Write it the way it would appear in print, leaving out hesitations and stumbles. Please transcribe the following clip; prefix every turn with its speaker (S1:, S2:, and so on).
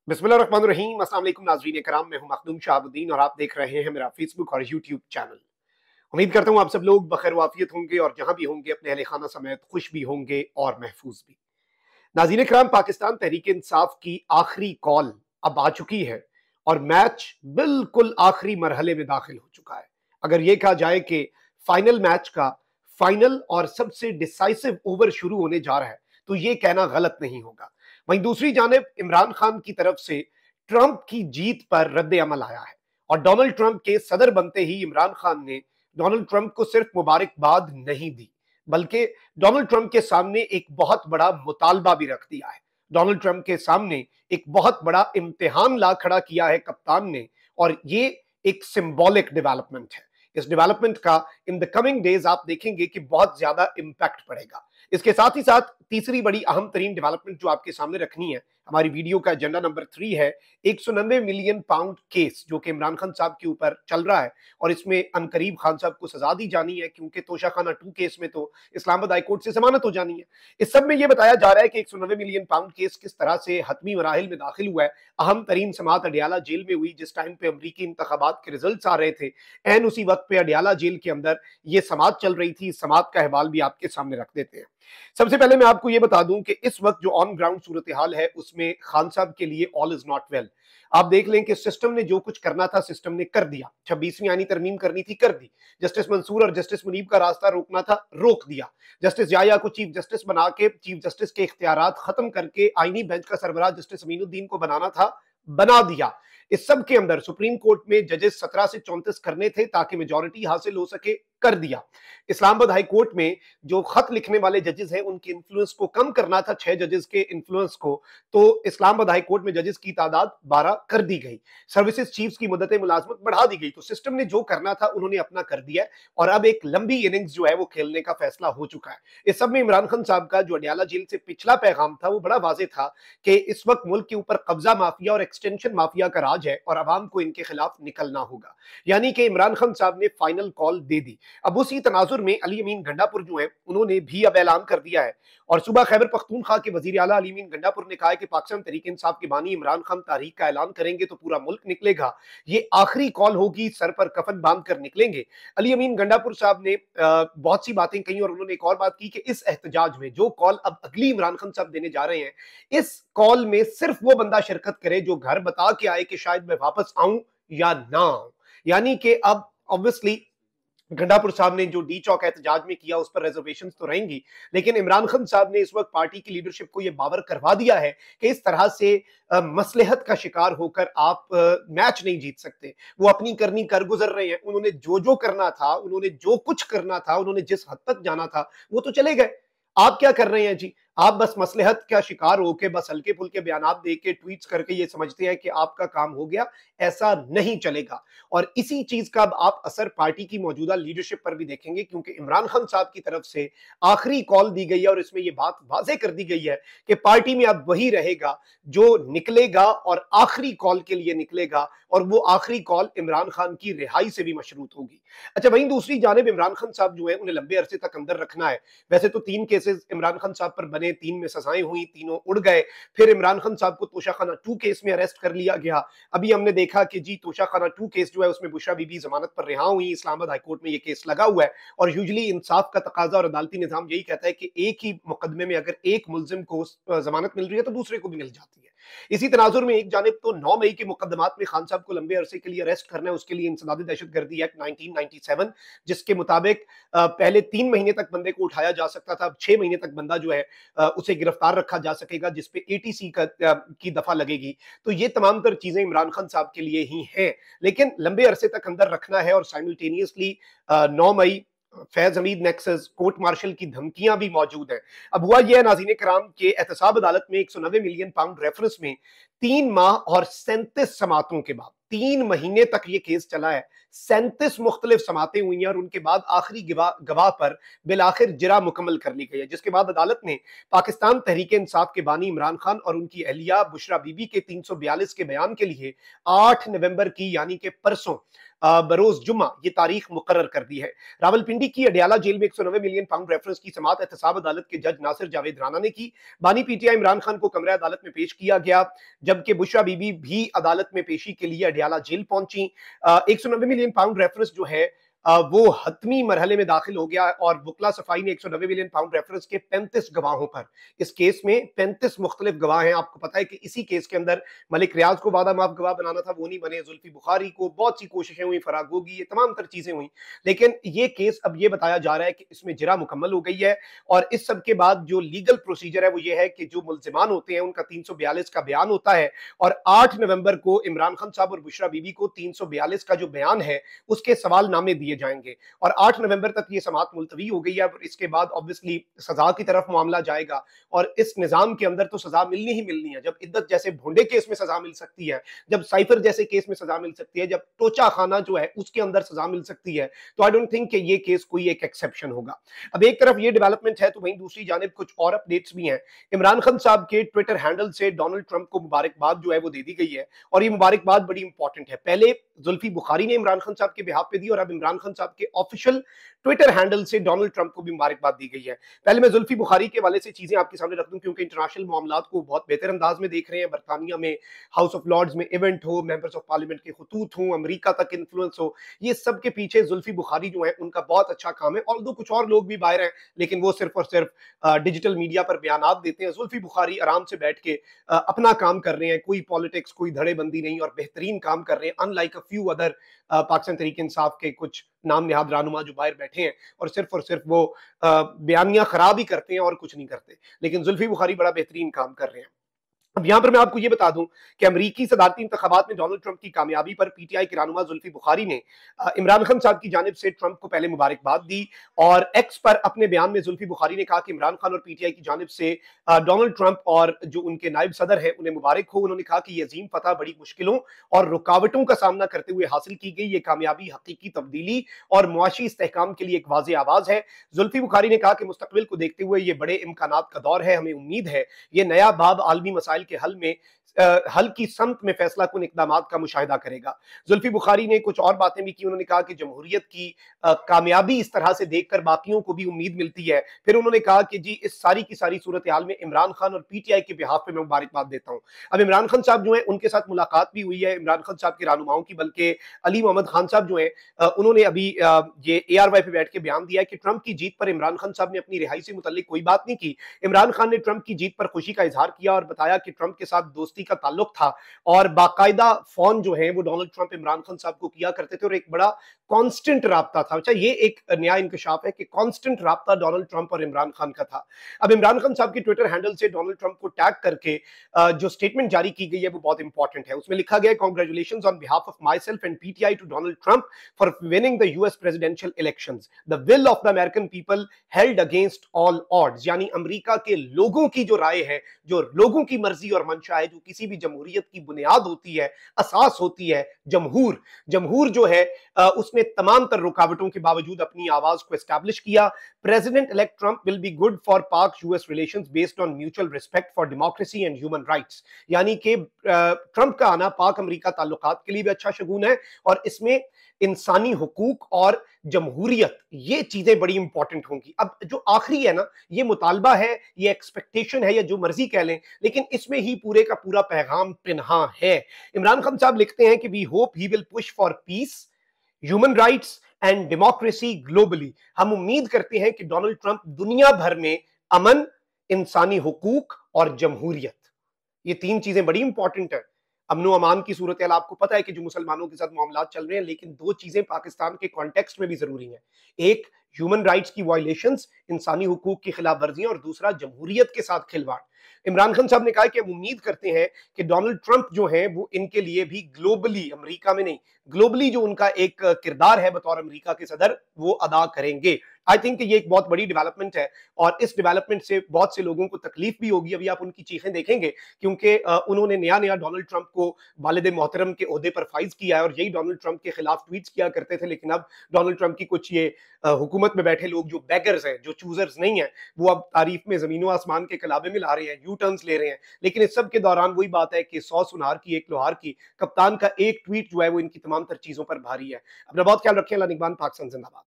S1: बिस्मिल्लाहिर्रहमानिर्रहीम। अस्सलाम वालेकुम नाज़रीन कराम, मैं हूं मखदूम शाहबुद्दीन और आप देख रहे हैं मेरा फेसबुक और यूट्यूब चैनल। उम्मीद करता हूं आप सब लोग बखैर वाफियत होंगे और जहां भी होंगे अपने अहले खाना समेत खुश भी होंगे और महफूज भी। नाज़रीन कराम, पाकिस्तान तहरीक इंसाफ की आखिरी कॉल अब आ चुकी है और मैच बिल्कुल आखिरी मरहले में दाखिल हो चुका है। अगर यह कहा जाए कि फाइनल मैच का फाइनल और सबसे डिसाइसिव ओवर शुरू होने जा रहा है तो यह कहना गलत नहीं होगा। वहीं दूसरी जानिब इमरान खान की तरफ से ट्रंप की जीत पर रद्द अमल आया है और डोनाल्ड ट्रंप के सदर बनते ही इमरान खान ने डोनाल्ड ट्रंप को सिर्फ मुबारकबाद नहीं दी बल्कि डोनाल्ड ट्रंप के सामने एक बहुत बड़ा मुतालबा भी रख दिया है। डोनाल्ड ट्रंप के सामने एक बहुत बड़ा इम्तिहान ला खड़ा किया है कप्तान ने और ये एक सिंबॉलिक डेवलपमेंट है। इस डेवलपमेंट का इन द कमिंग डेज आप देखेंगे कि बहुत ज्यादा इंपैक्ट पड़ेगा। इसके साथ ही साथ तीसरी बड़ी अहम तरीन डेवलपमेंट जो आपके सामने रखनी है, हमारी वीडियो का एजेंडा नंबर 3 है 190 मिलियन पाउंड केस जो कि इमरान खान साहब के ऊपर चल रहा है और इसमें अनकरीब खान साहब को सजा दी जानी है क्योंकि तोशाखाना 2 केस में तो इस्लामाबाद हाई कोर्ट से जमानत हो जानी है। इस सब में यह बताया जा रहा है कि 190 मिलियन पाउंड केस किस तरह से हतमी मराहिल में दाखिल हुआ है। अहम तरीन समात अडियाला जेल में हुई जिस टाइम पे अमरीकी इंतखाबात के रिजल्ट आ रहे थे, एन उसी वक्त पे अडियाला जेल के अंदर यह समात चल रही थी। इस समात का अहवाल भी आपके सामने रख देते हैं। सबसे पहले मैं आपको यह बता दूं कि इस वक्त जो ऑन ग्राउंड सूरत हाल है उसमें खान साहब के लिए ऑल इज नॉट वेल। आप देख लें कि सिस्टम ने जो कुछ करना था सिस्टम ने कर दिया। 26वीं आईनी तरमीम करनी थी, कर दी। जस्टिस मंसूर और जस्टिस मुनीब का रास्ता रोकना था, रोक दिया। जस्टिस याया को चीफ जस्टिस बना के चीफ जस्टिस के इख्तियारात खत्म करके आईनी बेंच का सरबराह जस्टिस अमीनुद्दीन को बनाना था, बना दिया। इस सब के अंदर सुप्रीम कोर्ट में जजेस 17 से 34 करने थे ताकि मेजॉरिटी हासिल हो सके, कर दिया। इस्लामाबाद हाई कोर्ट में जो खत लिखने वाले जजेस हैं उनके इन्फ्लुएंस को कम करना था, 6 जजेस के इन्फ्लुएंस को, तो इस्लामाबाद हाई कोर्ट में जजेस की तादाद 12 कर दी गई। सर्विसेज चीफ्स की मुद्दत मुलाजमत बढ़ा दी गई। तो सिस्टम ने जो करना था उन्होंने अपना कर दिया है और अब एक लंबी इनिंग्स जो है वो खेलने का फैसला हो चुका है। इस सब में इमरान खान साहब का जो अडियाला जेल से पिछला पैगाम था वो बड़ा वाजे था कि इस वक्त मुल्क के ऊपर कब्जा माफिया और एक्सटेंशन माफिया का राज है और अवाम को इनके खिलाफ निकलना होगा। यानी कि इमरान खान साहब ने फाइनल कॉल दे दी। अब उसी तनाजुर में अली अमीन गंडापुर जो है उन्होंने भी अब ऐलान कर दिया है और सुबह खैबर पख्तूनख्वा के वजीर आला अली अमीन गंडापुर ने कहा है कि पाकिस्तान तहरीक इंसाफ के बानी इमरान खान तारीख का ऐलान करेंगे तो पूरा मुल्क निकलेगा। ये आखिरी कॉल होगी, सर पर कफन बांध कर निकलेंगे। अली अमीन गंडापुर साहब ने बहुत सी बातें कही और उन्होंने एक और बात की कि इस एहतजाज में जो कॉल अब अगली इमरान खान साहब देने जा रहे हैं, इस कॉल में सिर्फ वो बंदा शिरकत करे जो घर बता के आए कि शायद मैं वापस आऊं या ना आऊं। यानी कि अब ऑब्वियसली गंडापुर साहब ने जो डी चौक एहतजाज में किया उस पर रिजर्वेशंस तो रहेंगी, लेकिन इमरान खान साहब ने इस वक्त पार्टी की लीडरशिप को यह बावर करवा दिया है कि इस तरह से मसलहत का शिकार होकर आप मैच नहीं जीत सकते। वो अपनी करनी कर गुजर रहे हैं। उन्होंने जो जो करना था, उन्होंने जो कुछ करना था, उन्होंने जिस हद तक जाना था वो तो चले गए। आप क्या कर रहे हैं जी? आप बस मसलहत का शिकार होके बस हल्के फुल्के बयानात दे के ट्वीट्स करके ये समझते हैं कि आपका काम हो गया। ऐसा नहीं चलेगा और इसी चीज का अब आप असर पार्टी की मौजूदा लीडरशिप पर भी देखेंगे क्योंकि इमरान खान साहब की तरफ से आखिरी कॉल दी गई है और इसमें यह बात वाजे कर दी गई है कि पार्टी में अब वही रहेगा जो निकलेगा और आखिरी कॉल के लिए निकलेगा और वो आखिरी कॉल इमरान खान की रिहाई से भी मशरूत होगी। अच्छा, वहीं दूसरी जानिब इमरान खान साहब जो है उन्हें लंबे अरसे तक अंदर रखना है। वैसे तो 3 केसेस इमरान खान साहब पर बने, 3 में सजाएं हुई, तीनों उड़ गए। फिर इमरान खान साहब को तोशाखाना 2 केस में अरेस्ट कर लिया गया। अभी हमने देखा कि जी तोशाखाना 2 केस जो है उसमें बुशरा बीबी जमानत पर रिहा हुई। इस्लामाबाद हाईकोर्ट में ये केस लगा हुआ है और यूजुअली इंसाफ का तकाजा और अदालती निजाम यही कहता है कि एक ही मुकदमे में अगर एक मुलजिम को जमानत मिल रही है तो दूसरे को भी मिल जाती है। इसी तनाजुर में एक जानिब तो 9 मई के मुकदमात में खान साहब को लंबे अरसे के लिए अरेस्ट करना है, उसके लिए इंसदाद दहशतगर्दी एक्ट 1997 जिसके मुताबिक पहले 3 महीने तक बंदे को उठाया जा सकता था, अब 6 महीने तक बंदा जो है उसे गिरफ्तार रखा जा सकेगा जिसपे एटीसी की दफा लगेगी। तो ये तमाम तर चीजें इमरान खान साहब के लिए ही हैं, लेकिन लंबे अरसे तक अंदर रखना है और साइमल्टेनियसली 9 मई Faiz Hamid nexus court martial की धमकियां भी मौजूद हैं। अब हुआ यह नाज़रीन कराम के एहतसाब अदालत में 190 मिलियन पाउंड रेफरेंस में 3 माह और 37 समातों के बाद 3 مہینے تک یہ کیس چلا ہے، 37 مختلف سماعتیں ہوئی ہیں اور ان کے بعد آخری گواہ پر بالآخر جرا مکمل کر لی گئی ہے، جس کے بعد عدالت نے پاکستان تحریک انصاف کے بانی عمران خان اور ان کی اہلیہ بشرا بی بی کے 342 کے بیان کے لیے 8 نومبر کی یعنی کہ پرسوں بروز جمعہ یہ تاریخ مقرر کر دی ہے۔ راولپنڈی کی اڈیالہ جیل میں 190 ملین پاؤنڈ ریفرنس کی سماعت احتساب عدالت کے جج ناصر جاوید رانا نے کی۔ بانی پی ٹی آئی عمران خان کو کمرہ عدالت میں پیش کیا گیا، جبکہ بشرا بی بی بھی عدالت میں پیشی کے لیے اڈیالہ جیل پہنچی۔ 190 ملین پاؤنڈ ریفرنس جو ہے وہ حتمی مرحلے میں داخل ہو گیا اور وکلا صفائی نے 190 ملین پاؤنڈ ریفرنس کے 35 گواہوں پر، اس کیس میں 35 مختلف گواہ ہیں۔ آپ کو پتا ہے کہ اسی کیس کے اندر ملک ریاض کو وعدہ معاف گواہ بنانا تھا، وہ نہیں بنے، زلفی بخاری کو بہت سی کوششیں ہوئی، فراغ گوگی، یہ تمام تر چیزیں ہوئیں، لیکن یہ کیس اب یہ بتایا جا رہا ہے کہ اس میں جرا مکمل ہو گئی ہے اور اس سب کے بعد جو لیگل پروسیجر ہے وہ یہ ہے کہ جو ملزمان ہوتے ہیں ان کا 342 کا بیان ہوتا ہے اور 8 نومبر کو عمران خان صاحب اور بشرا بی بی کو 342 کا جو بیان ہے اس کے سوال نامے دیے جائیں گے اور 8 نومبر تک یہ سماعت ملتوی ہو گئی ہے۔ اور اس کے بعد obviously سزا کی طرف معاملہ جائے گا اور اس نظام کے اندر تو سزا ملنی ہی ملنی ہے۔ جب عدت جیسے بھونڈے کیس میں سزا مل سکتی ہے، جب سائفر جیسے کیس میں سزا مل سکتی ہے، جب ٹوچا خانہ جو ہے اس کے اندر سزا مل سکتی ہے، تو آئی ڈونٹ تھنک کہ یہ کیس کوئی ایک ایکسیپشن ہوگا۔ اب ایک طرف یہ ڈیولپمنٹ ہے تو وہیں دوسری جانب کچھ اور اپڈیٹس بھی ہیں۔ عمران خان صاحب کے ٹویٹر ہینڈل سے ڈونلڈ ٹرمپ کو مبارکباد جو ہے وہ دے دی گئی ہے اور یہ مبارکباد بڑی امپورٹنٹ ہے۔ پہلے زلفی بخاری نے عمران خان صاحب کے بہاف پہ دی اور اب عمران خان صاحب کے آفیشل ٹویٹر ہینڈل سے ڈونلڈ ٹرمپ کو بھی مبارکباد دی گئی ہے۔ پہلے میں زلفی بخاری کے حوالے سے چیزیں آپ کے سامنے رکھ دوں کیونکہ انٹرنیشنل معاملات کو بہت بہتر انداز میں دیکھ رہے ہیں۔ برطانیہ میں ہاؤس آف لارڈز میں event who, members of parliament کے خطوط ہوں، امریکہ تک انفلوئنس ہو، یہ سب کے پیچھے زلفی بخاری جو ہیں ان کا بہت اچھا کام ہے۔ اور کچھ اور لوگ بھی باہر ہیں لیکن وہ صرف اور صرف ڈیجیٹل میڈیا پر بیانات دیتے ہیں۔ زلفی بخاری آرام سے بیٹھ کے اپنا کام کر رہے ہیں، کوئی پالیٹکس، کوئی دھڑے بندی نہیں، اور بہترین کام کر رہے ہیں in like a few other Pakistan Tehreek Insaf کے کچھ نام نہاد رہنما جو باہر بیٹھے ہیں اور صرف وہ بیانیاں خراب ہی کرتے ہیں اور کچھ نہیں کرتے، لیکن زلفی بخاری بڑا بہترین کام کر رہے ہیں۔ اب یہاں پر میں آپ کو یہ بتا دوں کہ امریکی صدارتی انتخابات میں ڈونلڈ ٹرمپ کی کامیابی پر پی ٹی آئی کے رہنما زلفی بخاری نے عمران خان صاحب کی جانب سے ٹرمپ کو پہلے مبارکباد دی اور ایکس پر اپنے بیان میں زلفی بخاری نے کہا کہ عمران خان اور پی ٹی آئی کی جانب سے ڈونلڈ ٹرمپ اور جو ان کے نائب صدر ہیں انہیں مبارک ہو۔ انہوں نے کہا کہ یہ عظیم فتح بڑی مشکلوں اور رکاوٹوں کا سامنا کرتے ہوئے حاصل کی گئی، یہ کامیابی حقیقی تبدیلی اور معاشی استحکام کے لیے ایک واضح آواز ہے۔ زلفی بخاری نے کہا کہ مستقبل کو دیکھتے ہوئے یہ بڑے امکانات کا دور ہے، ہمیں امید ہے یہ نیا باب عالمی مسائل کے حل کی سمت میں فیصلہ کن اقدامات کا مشاہدہ کرے گا۔ زلفی بخاری نے کچھ اور باتیں بھی کی، انہوں نے کہا کہ جمہوریت کی کامیابی اس طرح سے دیکھ کر باقیوں کو بھی امید ملتی ہے۔ پھر انہوں نے کہا کہ جی اس ساری کی ساری صورتحال میں عمران خان اور پی ٹی آئی کے بہاف پہ میں مبارکباد دیتا ہوں۔ اب عمران خان صاحب جو ہیں ان کے ساتھ ملاقات بھی ہوئی ہے، عمران خان صاحب کے رہنماؤں کی، بلکہ علی محمد خان صاحب جو ہیں انہوں نے ابھی یہ اے آر وائی پہ بیٹھ کے بیان دیا ہے کہ ٹرمپ کی جیت پر عمران خان صاحب نے اپنی رہائی سے متعلق کوئی بات نہیں کی۔ عمران خان نے ٹرمپ کی جیت پر خوشی کا اظہار کیا اور بتایا کہ ٹرمپ کے ساتھ دوستی کا تعلق تھا اور باقاعدہ فون جو ہیں وہ ڈونلڈ ٹرمپ عمران خان صاحب کو کیا کرتے تھے اور ایک بڑا کانسٹنٹ رابطہ تھا۔ اچھا یہ ایک نیا انکشاف ہے کہ کانسٹنٹ رابطہ ڈونلڈ ٹرمپ اور عمران خان کا تھا۔ اب عمران خان صاحب کے ٹویٹر ہینڈل سے ڈونلڈ ٹرمپ کو ٹیگ کر کے جو سٹیٹمنٹ جاری کی گئی ہے وہ بہت امپورٹنٹ ہے۔ اس میں لکھا گیا ہے congratulations on behalf of myself and P T I to Donald Trump for winning the U S presidential elections the will of the American people held against all odds, یعنی امریکہ کے لوگوں کی جو رائے ہے، جو لوگوں کی مرضی اور منشا ہے، جو کسی بھی جمہوریت کی بنیاد ہوتی ہے، اساس ہوتی ہے، جمہور جو ہے اس نے تمام تر رکاوٹوں کے باوجود اپنی آواز کو اسٹیبلش کیا۔ President elect Trump will be good for Pak U S relations based on mutual respect for democracy and human rights, یعنی کہ ٹرمپ کا آنا پاک امریکہ تعلقات کے لیے بھی اچھا شگون ہے اور اس میں انسانی حقوق اور جمہوریت یہ چیزیں بڑی امپورٹنٹ ہوں گی۔ اب جو آخری ہے نا یہ مطالبہ ہے، یہ ایکسپیکٹیشن ہے، یا جو مرضی کہہ لیں، لیکن اس میں ہی پورے کا پورا پیغام پنہاں ہے۔ عمران خان صاحب لکھتے ہیں کہ we hope he will push for peace, human rights and democracy globally. ہم امید کرتے ہیں کہ ڈونلڈ ٹرمپ دنیا بھر میں امن، انسانی حقوق اور جمہوریت، یہ تین چیزیں بڑی امپورٹنٹ ہیں۔ امن و امان کی صورتحال آپ کو پتا ہے کہ جو مسلمانوں کے ساتھ معاملات چل رہے ہیں، لیکن دو چیزیں پاکستان کے کانٹیکسٹ میں بھی ضروری ہیں، ایک ہیومن رائٹس کی وائلیشنز، इंसानी हुकूक की खिलाफ वर्जियां और दूसरा जमहूरियत के साथ खिलवाड़। इमरान खान साहब ने कहा कि हम उम्मीद करते हैं कि डोनाल्ड ट्रंप जो हैं वो इनके लिए भी ग्लोबली, अमेरिका में नहीं, ग्लोबली जो उनका एक किरदार है बतौर अमेरिका के सदर वो अदा करेंगे। आई थिंक ये एक बहुत बड़ी डेवलपमेंट है और इस डेवलपमेंट से बहुत से लोगों को तकलीफ भी होगी। अभी आप उनकी चीखें देखेंगे क्योंकि उन्होंने नया नया डोनाल्ड ट्रंप को वालिद मोहतरम के ओहदे पर फाइज किया है और यही डोनाल्ड ट्रंप के खिलाफ ट्वीट्स किया करते थे। लेकिन अब डोनाल्ड ट्रंप की कुछ ये हुकूमत में बैठे लोग जो बैगर्स हैं, जो चूजर्स नहीं है, वो अब तारीफ में जमीन आसमान के कलाबे में ला रहे हैं, यू टर्न्स ले रहे हैं। लेकिन इस सब के दौरान वही बात है कि 100 सुनार की एक लोहार की, कप्तान का एक ट्वीट जो है वो इनकी तमाम तर चीजों पर भारी है। अपना बहुत ख्याल रखें। अल्लाह निगहबान। पाकिस्तान जिंदाबाद।